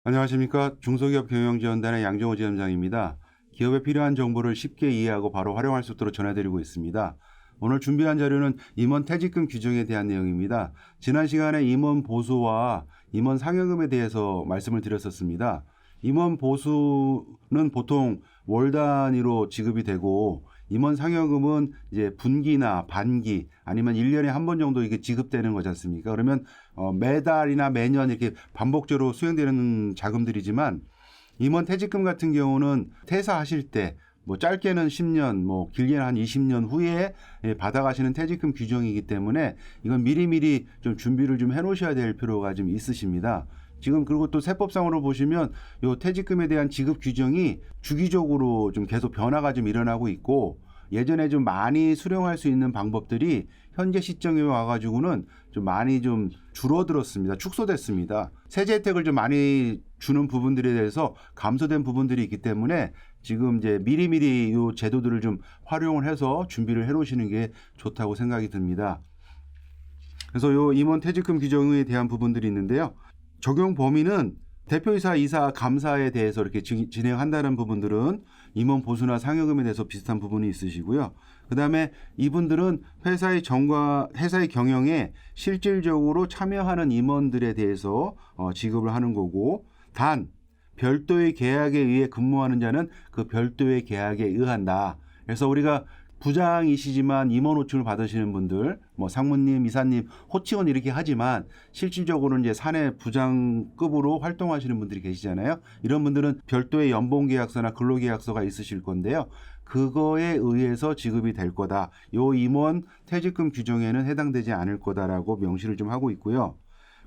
안녕하십니까. 중소기업 경영지원단의 양정호 지점장입니다. 기업에 필요한 정보를 쉽게 이해하고 바로 활용할 수 있도록 전해드리고 있습니다. 오늘 준비한 자료는 임원 퇴직금 규정에 대한 내용입니다. 지난 시간에 임원 보수와 임원 상여금에 대해서 말씀을 드렸었습니다. 임원 보수는 보통 월 단위로 지급이 되고 임원 상여금은 이제 분기나 반기 아니면 1년에 한 번 정도 이게 지급되는 거지 않습니까? 그러면 매달이나 매년 이렇게 반복적으로 수행되는 자금들이지만 임원 퇴직금 같은 경우는 퇴사하실 때 뭐 짧게는 10년, 뭐 길게는 한 20년 후에 받아가시는 퇴직금 규정이기 때문에 이건 미리미리 좀 준비를 좀 해놓으셔야 될 필요가 좀 있으십니다. 지금 그리고 또 세법상으로 보시면 요 퇴직금에 대한 지급 규정이 주기적으로 좀 계속 변화가 좀 일어나고 있고 예전에 좀 많이 수령할 수 있는 방법들이 현재 시점에 와가지고는 좀 많이 좀 줄어들었습니다. 축소됐습니다. 세제 혜택을 좀 많이 주는 부분들에 대해서 감소된 부분들이 있기 때문에 지금 이제 미리미리 이 제도들을 좀 활용을 해서 준비를 해놓으시는 게 좋다고 생각이 듭니다. 그래서 요 임원 퇴직금 규정에 대한 부분들이 있는데요. 적용 범위는 대표이사, 이사, 감사에 대해서 이렇게 진행한다는 부분들은 임원 보수나 상여금에 대해서 비슷한 부분이 있으시고요. 그다음에 이분들은 회사의 경영에 실질적으로 참여하는 임원들에 대해서 지급을 하는 거고, 단 별도의 계약에 의해 근무하는 자는 그 별도의 계약에 의한다. 그래서 우리가 부장이시지만 임원 호칭을 받으시는 분들, 뭐 상무님, 이사님, 호칭은 이렇게 하지만 실질적으로는 이제 사내 부장급으로 활동하시는 분들이 계시잖아요. 이런 분들은 별도의 연봉계약서나 근로계약서가 있으실 건데요. 그거에 의해서 지급이 될 거다. 요 임원 퇴직금 규정에는 해당되지 않을 거다라고 명시를 좀 하고 있고요.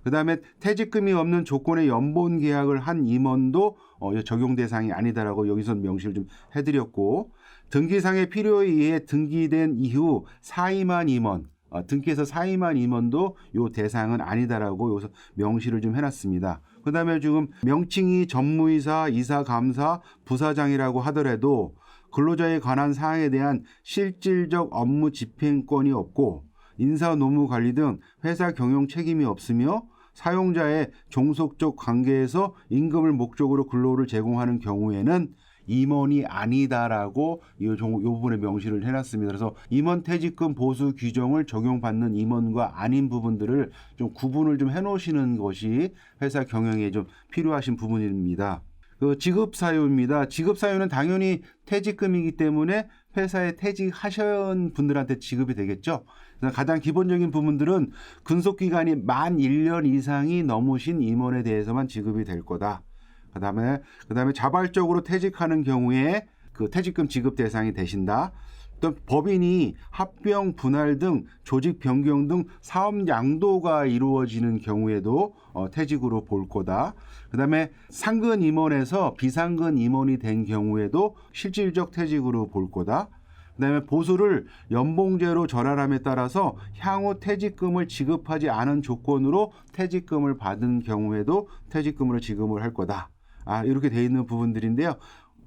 그 다음에 퇴직금이 없는 조건의 연봉 계약을 한 임원도 적용 대상이 아니다라고 여기서 명시를 좀 해드렸고, 등기상의 필요에 의해 등기된 이후 사임한 임원, 등기해서 사임한 임원도 요 대상은 아니다라고 여기서 명시를 좀 해놨습니다. 그 다음에 지금 명칭이 전무이사, 이사, 감사, 부사장이라고 하더라도 근로자에 관한 사항에 대한 실질적 업무 집행권이 없고 인사 노무 관리 등 회사 경영 책임이 없으며 사용자의 종속적 관계에서 임금을 목적으로 근로를 제공하는 경우에는 임원이 아니다라고 이 부분에 명시를 해놨습니다. 그래서 임원 퇴직금 보수 규정을 적용받는 임원과 아닌 부분들을 좀 구분을 좀 해놓으시는 것이 회사 경영에 좀 필요하신 부분입니다. 그 지급 사유입니다. 지급 사유는 당연히 퇴직금이기 때문에 회사에 퇴직하신 분들한테 지급이 되겠죠. 가장 기본적인 부분들은 근속기간이 만 1년 이상이 넘으신 임원에 대해서만 지급이 될 거다. 그다음에 자발적으로 퇴직하는 경우에 그 퇴직금 지급 대상이 되신다. 또 법인이 합병, 분할 등 조직 변경 등 사업 양도가 이루어지는 경우에도 퇴직으로 볼 거다. 그다음에 상근 임원에서 비상근 임원이 된 경우에도 실질적 퇴직으로 볼 거다. 그다음에 보수를 연봉제로 전환함에 따라서 향후 퇴직금을 지급하지 않은 조건으로 퇴직금을 받은 경우에도 퇴직금으로 지급을 할 거다. 이렇게 돼 있는 부분들인데요.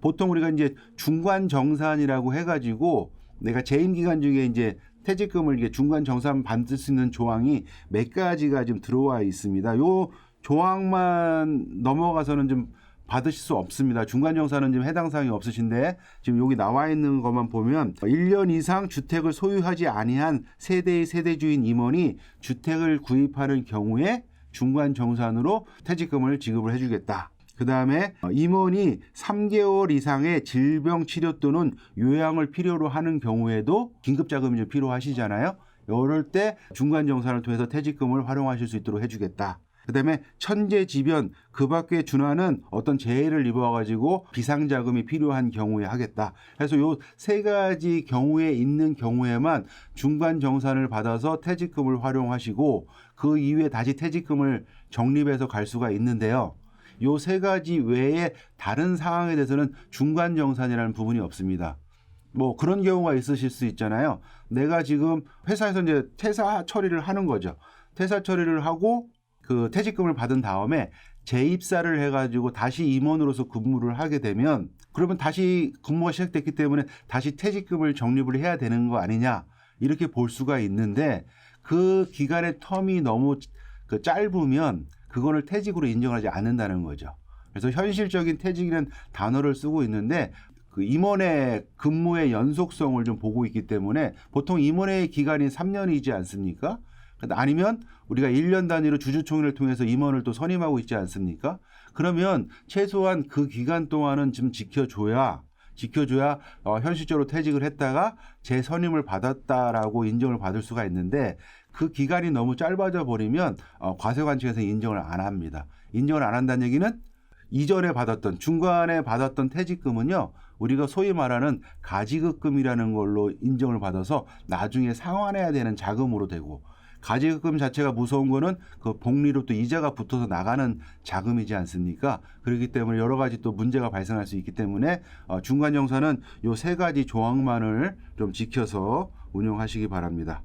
보통 우리가 이제 중간 정산이라고 해가지고 내가 재임 기간 중에 이제 퇴직금을 이게 중간 정산 받을 수 있는 조항이 몇 가지가 좀 들어와 있습니다. 요 조항만 넘어가서는 좀 받으실 수 없습니다. 중간 정산은 좀 해당 사항이 없으신데 지금 여기 나와 있는 것만 보면 1년 이상 주택을 소유하지 아니한 세대의 세대주인 임원이 주택을 구입하는 경우에 중간 정산으로 퇴직금을 지급을 해주겠다. 그 다음에 임원이 3개월 이상의 질병 치료 또는 요양을 필요로 하는 경우에도 긴급자금이 좀 필요하시잖아요. 이럴 때 중간정산을 통해서 퇴직금을 활용하실 수 있도록 해주겠다. 그 다음에 천재지변, 그 밖에 준하는 어떤 재해를 입어가지고 비상자금이 필요한 경우에 하겠다. 그래서 요 세 가지 경우에 있는 경우에만 중간정산을 받아서 퇴직금을 활용하시고 그 이후에 다시 퇴직금을 적립해서 갈 수가 있는데요. 요 세 가지 외에 다른 상황에 대해서는 중간정산이라는 부분이 없습니다. 뭐 그런 경우가 있으실 수 있잖아요. 내가 지금 회사에서 이제 퇴사 처리를 하는 거죠. 퇴사 처리를 하고 그 퇴직금을 받은 다음에 재입사를 해가지고 다시 임원으로서 근무를 하게 되면 그러면 다시 근무가 시작됐기 때문에 다시 퇴직금을 적립을 해야 되는 거 아니냐 이렇게 볼 수가 있는데 그 기간의 텀이 너무 짧으면 그거를 퇴직으로 인정하지 않는다는 거죠. 그래서 현실적인 퇴직이라는 단어를 쓰고 있는데 그 임원의 근무의 연속성을 좀 보고 있기 때문에 보통 임원의 기간이 3년이지 않습니까? 아니면 우리가 1년 단위로 주주총회를 통해서 임원을 또 선임하고 있지 않습니까? 그러면 최소한 그 기간 동안은 좀 지켜줘야 현실적으로 퇴직을 했다가 재선임을 받았다라고 인정을 받을 수가 있는데 그 기간이 너무 짧아져 버리면 과세관청에서 인정을 안 합니다. 인정을 안 한다는 얘기는 이전에 받았던 중간에 받았던 퇴직금은요. 우리가 소위 말하는 가지급금이라는 걸로 인정을 받아서 나중에 상환해야 되는 자금으로 되고 가지급금 자체가 무서운 거는 그 복리로 또 이자가 붙어서 나가는 자금이지 않습니까? 그렇기 때문에 여러 가지 또 문제가 발생할 수 있기 때문에 중간정산은 요 세 가지 조항만을 좀 지켜서 운용하시기 바랍니다.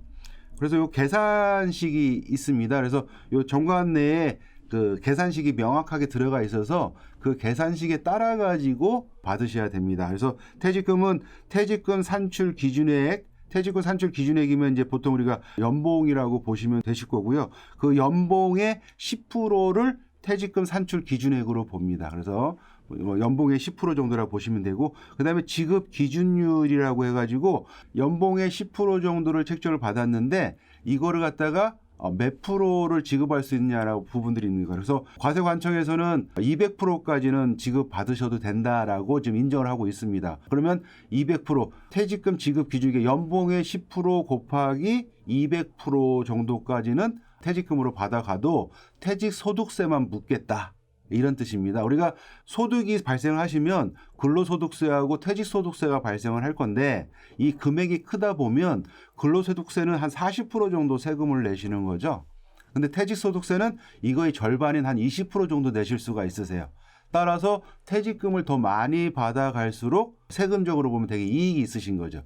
그래서 요 계산식이 있습니다. 그래서 요 정관 내에 그 계산식이 명확하게 들어가 있어서 그 계산식에 따라 가지고 받으셔야 됩니다. 그래서 퇴직금은 퇴직금 산출 기준액 퇴직금 산출 기준액이면 이제 보통 우리가 연봉이라고 보시면 되실 거고요. 그 연봉의 10%를 퇴직금 산출 기준액으로 봅니다. 그래서 연봉의 10% 정도라고 보시면 되고 그다음에 지급 기준율이라고 해가지고 연봉의 10% 정도를 책정을 받았는데 이거를 갖다가 몇 프로를 지급할 수 있냐라고 부분들이 있는 거예요. 그래서 과세관청에서는 200%까지는 지급받으셔도 된다라고 지금 인정을 하고 있습니다. 그러면 200% 퇴직금 지급 기준이 연봉의 10% 곱하기 200% 정도까지는 퇴직금으로 받아가도 퇴직소득세만 묻겠다. 이런 뜻입니다. 우리가 소득이 발생하시면 근로소득세하고 퇴직소득세가 발생을 할 건데 이 금액이 크다 보면 근로소득세는 한 40% 정도 세금을 내시는 거죠. 근데 퇴직소득세는 이거의 절반인 한 20% 정도 내실 수가 있으세요. 따라서 퇴직금을 더 많이 받아갈수록 세금적으로 보면 되게 이익이 있으신 거죠.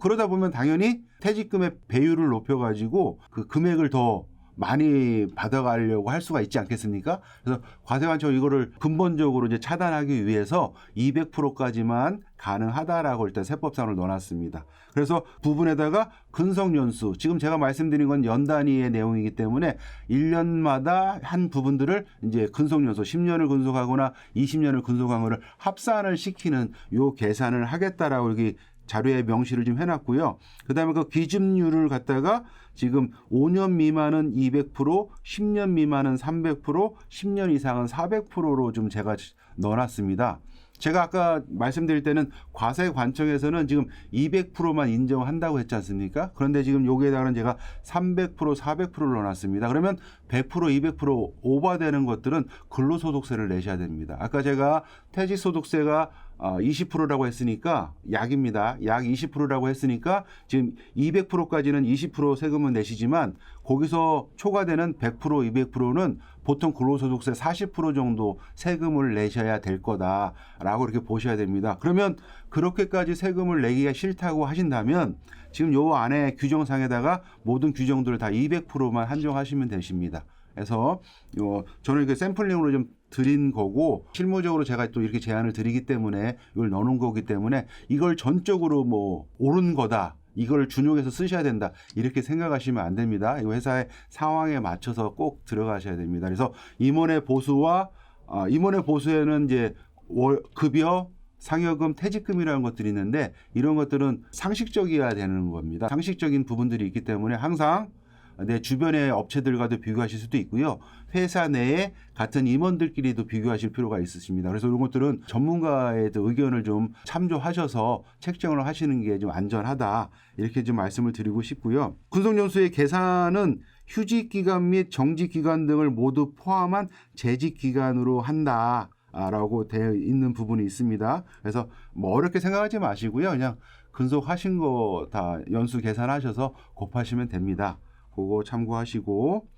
그러다 보면 당연히 퇴직금의 배율을 높여가지고 그 금액을 더 많이 받아가려고 할 수가 있지 않겠습니까? 그래서 과세관청은 이거를 근본적으로 이제 차단하기 위해서 200%까지만 가능하다라고 일단 세법상으로 넣어놨습니다. 그래서 부분에다가 근속연수, 지금 제가 말씀드린 건 연 단위의 내용이기 때문에 1년마다 한 부분들을 이제 근속연수, 10년을 근속하거나 20년을 근속한 거를 합산을 시키는 요 계산을 하겠다라고 여기 자료에 명시를 좀 해놨고요. 그 다음에 그 기준율을 갖다가 지금 5년 미만은 200%, 10년 미만은 300%, 10년 이상은 400%로 좀 제가 넣어놨습니다. 제가 아까 말씀드릴 때는 과세관청에서는 지금 200%만 인정한다고 했지 않습니까? 그런데 지금 여기에다가는 제가 300%, 400%를 넣어놨습니다. 그러면 100%, 200% 오버되는 것들은 근로소득세를 내셔야 됩니다. 아까 제가 퇴직소득세가 20%라고 했으니까 약입니다. 약 20%라고 했으니까 지금 200%까지는 20% 세금을 내시지만 거기서 초과되는 100%, 200%는 보통 근로소득세 40% 정도 세금을 내셔야 될 거다라고 이렇게 보셔야 됩니다. 그러면 그렇게까지 세금을 내기가 싫다고 하신다면 지금 요 안에 규정상에다가 모든 규정들을 다 200%만 한정하시면 되십니다. 그래서 저는 이렇게 샘플링으로 좀 드린 거고 실무적으로 제가 또 이렇게 제안을 드리기 때문에 이걸 넣어놓은 거기 때문에 이걸 전적으로 뭐 옳은 거다. 이걸 준용해서 쓰셔야 된다. 이렇게 생각하시면 안 됩니다. 이 회사의 상황에 맞춰서 꼭 들어가셔야 됩니다. 그래서 임원의 보수와 임원의 보수에는 이제 급여, 상여금, 퇴직금이라는 것들이 있는데 이런 것들은 상식적이어야 되는 겁니다. 상식적인 부분들이 있기 때문에 항상 내 주변의 업체들과도 비교하실 수도 있고요. 회사 내에 같은 임원들끼리도 비교하실 필요가 있으십니다. 그래서 이런 것들은 전문가의 의견을 좀 참조하셔서 책정을 하시는 게 좀 안전하다. 이렇게 좀 말씀을 드리고 싶고요. 근속연수의 계산은 휴직기간 및 정직기간 등을 모두 포함한 재직기간으로 한다. 라고 되어 있는 부분이 있습니다. 그래서 뭐 어렵게 생각하지 마시고요. 그냥 근속하신 거 다 연수 계산하셔서 곱하시면 됩니다. 그거 참고하시고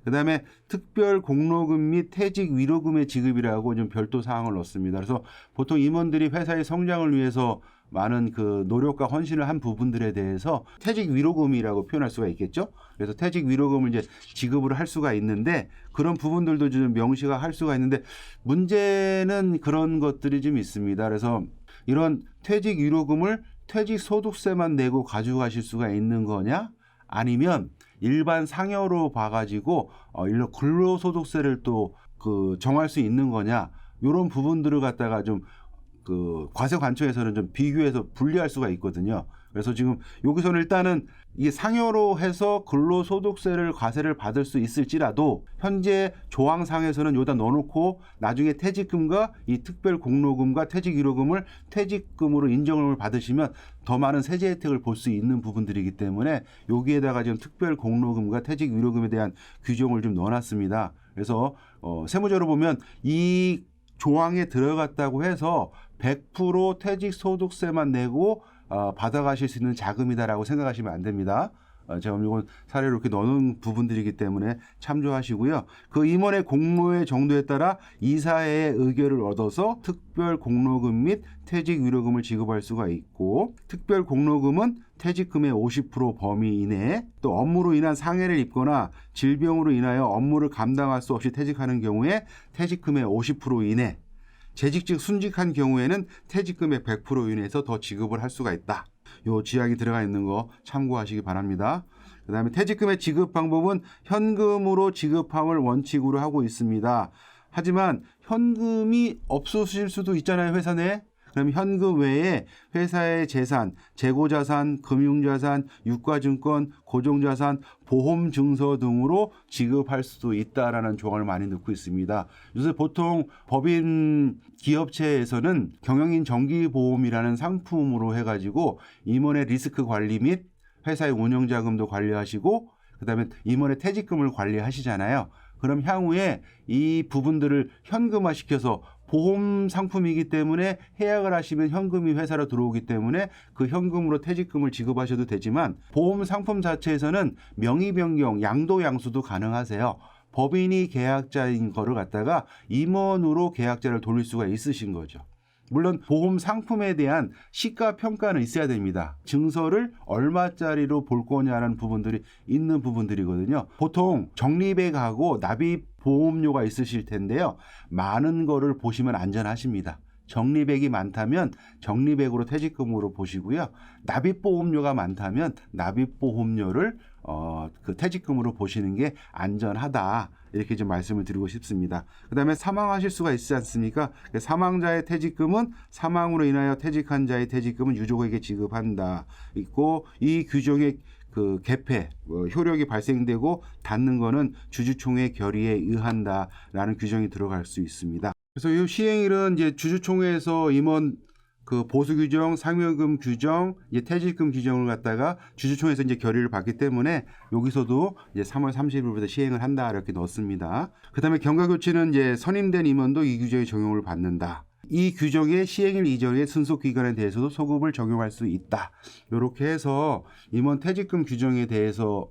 그다음에 특별 공로금 및 퇴직 위로금의 지급이라고 좀 별도 사항을 넣습니다. 그래서 보통 임원들이 회사의 성장을 위해서 많은 그 노력과 헌신을 한 부분들에 대해서 퇴직 위로금이라고 표현할 수가 있겠죠. 그래서 퇴직 위로금을 이제 지급을 할 수가 있는데 그런 부분들도 좀 명시가 할 수가 있는데 문제는 그런 것들이 좀 있습니다. 그래서 이런 퇴직 위로금을 퇴직 소득세만 내고 가져가실 수가 있는 거냐? 아니면 일반 상여로 봐가지고 근로소득세를 또 그 정할 수 있는 거냐? 이런 부분들을 갖다가 좀 그 과세 관청에서는 좀 비교해서 분리할 수가 있거든요. 그래서 지금 여기서는 일단은 이게 상여로 해서 근로소득세를 과세를 받을 수 있을지라도 현재 조항상에서는 여기다 넣어놓고 나중에 퇴직금과 이 특별공로금과 퇴직위로금을 퇴직금으로 인정을 받으시면 더 많은 세제 혜택을 볼 수 있는 부분들이기 때문에 여기에다가 지금 특별공로금과 퇴직위로금에 대한 규정을 좀 넣어놨습니다. 그래서 세무적으로 보면 이 조항에 들어갔다고 해서 100% 퇴직소득세만 내고 받아가실 수 있는 자금이다라고 생각하시면 안 됩니다. 제가 이건 사례로 이렇게 넣는 부분들이기 때문에 참조하시고요. 그 임원의 공로의 정도에 따라 이사회의 의결을 얻어서 특별 공로금 및 퇴직 위로금을 지급할 수가 있고, 특별 공로금은 퇴직금의 50% 범위 이내에, 또 업무로 인한 상해를 입거나 질병으로 인하여 업무를 감당할 수 없이 퇴직하는 경우에 퇴직금의 50% 이내, 재직직 순직한 경우에는 퇴직금의 100% 이내에서 더 지급을 할 수가 있다. 요 지약이 들어가 있는 거 참고하시기 바랍니다. 그 다음에 퇴직금의 지급 방법은 현금으로 지급함을 원칙으로 하고 있습니다. 하지만 현금이 없으실 수도 있잖아요, 회사 내에. 그럼 현금 외에 회사의 재산, 재고자산, 금융자산, 유가증권, 고정자산, 보험증서 등으로 지급할 수도 있다라는 조항을 많이 넣고 있습니다. 요새 보통 법인 기업체에서는 경영인 정기보험이라는 상품으로 해가지고 임원의 리스크 관리 및 회사의 운영자금도 관리하시고, 그다음에 임원의 퇴직금을 관리하시잖아요. 그럼 향후에 이 부분들을 현금화시켜서 보험 상품이기 때문에 해약을 하시면 현금이 회사로 들어오기 때문에 그 현금으로 퇴직금을 지급하셔도 되지만, 보험 상품 자체에서는 명의 변경, 양도 양수도 가능하세요. 법인이 계약자인 거를 갖다가 임원으로 계약자를 돌릴 수가 있으신 거죠. 물론 보험 상품에 대한 시가 평가는 있어야 됩니다. 증서를 얼마짜리로 볼 거냐라는 부분들이 있는 부분들이거든요. 보통 적립액하고 납입 보험료가 있으실 텐데요. 많은 거를 보시면 안전하십니다. 적립액이 많다면 적립액으로 퇴직금으로 보시고요. 납입보험료가 많다면 납입보험료를 그 퇴직금으로 보시는 게 안전하다. 이렇게 좀 말씀을 드리고 싶습니다. 그 다음에 사망하실 수가 있지 않습니까? 사망자의 퇴직금은 사망으로 인하여 퇴직한 자의 퇴직금은 유족에게 지급한다. 있고, 이 규정의 그 개폐, 효력이 발생되고 닿는 거는 주주총회 결의에 의한다라는 규정이 들어갈 수 있습니다. 그래서 이 시행일은 이제 주주총회에서 임원 그 보수 규정, 상여금 규정, 이제 퇴직금 규정을 갖다가 주주총회에서 이제 결의를 받기 때문에 여기서도 이제 3월 30일부터 시행을 한다 이렇게 넣었습니다. 그다음에 경과교체는 이제 선임된 임원도 이 규정에 적용을 받는다. 이 규정의 시행일 이전의 순속 기간에 대해서도 소급을 적용할 수 있다. 이렇게 해서 임원 퇴직금 규정에 대해서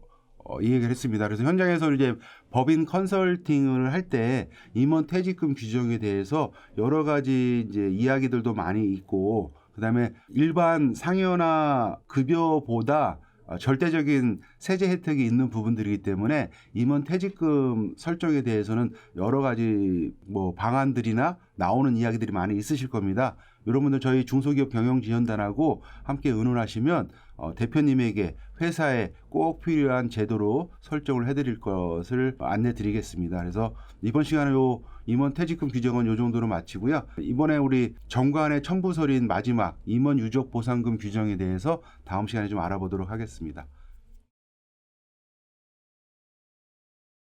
이 얘기를 했습니다. 그래서 현장에서 이제 법인 컨설팅을 할 때 임원 퇴직금 규정에 대해서 여러 가지 이제 이야기들도 많이 있고, 그다음에 일반 상여나 급여보다 절대적인 세제 혜택이 있는 부분들이기 때문에 임원 퇴직금 설정에 대해서는 여러 가지 뭐 방안들이나 나오는 이야기들이 많이 있으실 겁니다. 여러분들 저희 중소기업 경영지원단하고 함께 의논하시면 대표님에게 회사에 꼭 필요한 제도로 설정을 해드릴 것을 안내드리겠습니다. 그래서 이번 시간에 임원 퇴직금 규정은 이 정도로 마치고요. 이번에 우리 정관의 첨부설인 마지막 임원 유족 보상금 규정에 대해서 다음 시간에 좀 알아보도록 하겠습니다.